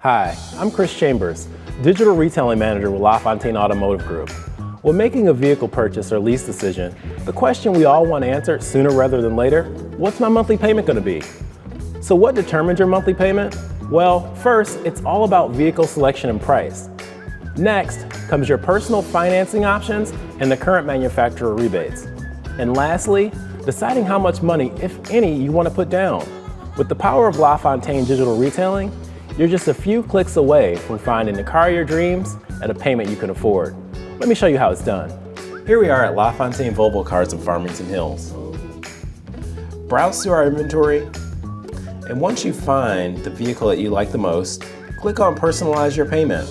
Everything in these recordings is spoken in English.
Hi, I'm Kris Chambers, Digital Retailing Manager with LaFontaine Automotive Group. When making a vehicle purchase or lease decision, the question we all want answered sooner rather than later, what's my monthly payment going to be? So what determines your monthly payment? Well, first, it's all about vehicle selection and price. Next comes your personal financing options and the current manufacturer rebates. And lastly, deciding how much money, if any, you want to put down. With the power of LaFontaine Digital Retailing, you're just a few clicks away from finding the car of your dreams at a payment you can afford. Let me show you how it's done. Here we are at LaFontaine Volvo Cars in Farmington Hills. Browse through our inventory, and once you find the vehicle that you like the most, click on Personalize your payment.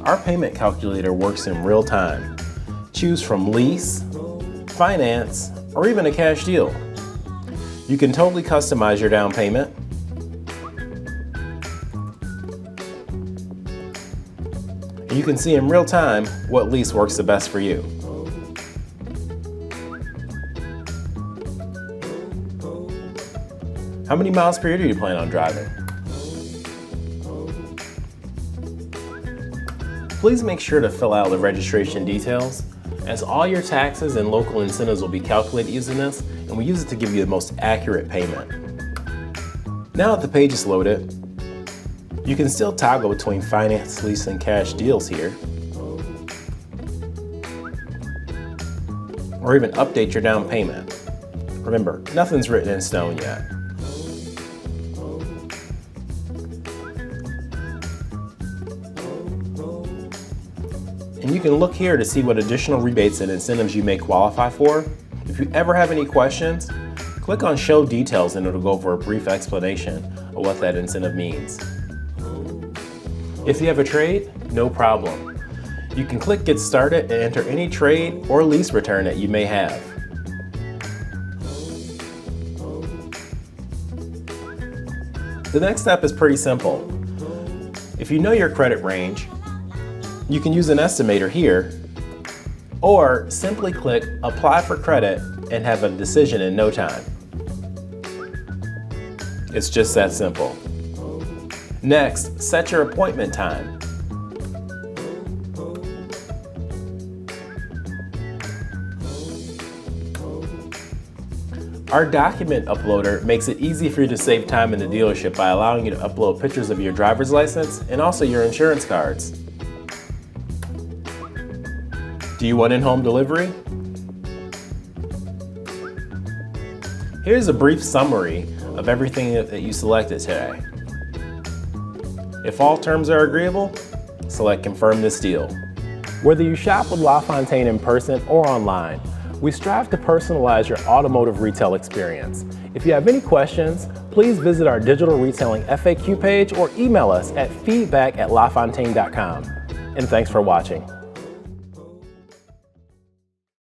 Our payment calculator works in real time. Choose from lease, finance, or even a cash deal. You can totally customize your down payment. And you can see in real time what lease works the best for you. How many miles per year do you plan on driving? Please make sure to fill out the registration details, as all your taxes and local incentives will be calculated using this, and we use it to give you the most accurate payment. Now that the page is loaded, you can still toggle between finance, lease, and cash deals here, or even update your down payment. Remember, nothing's written in stone yet. And you can look here to see what additional rebates and incentives you may qualify for. If you ever have any questions, click on Show Details and it'll go over a brief explanation of what that incentive means. If you have a trade, no problem. You can click Get Started and enter any trade or lease return that you may have. The next step is pretty simple. If you know your credit range, you can use an estimator here, or simply click Apply for Credit and have a decision in no time. It's just that simple. Next, set your appointment time. Our document uploader makes it easy for you to save time in the dealership by allowing you to upload pictures of your driver's license and also your insurance cards. Do you want in-home delivery? Here's a brief summary of everything that you selected today. If all terms are agreeable, select Confirm this deal. Whether you shop with LaFontaine in person or online, we strive to personalize your automotive retail experience. If you have any questions, please visit our digital retailing FAQ page or email us at feedback@lafontaine.com. And thanks for watching.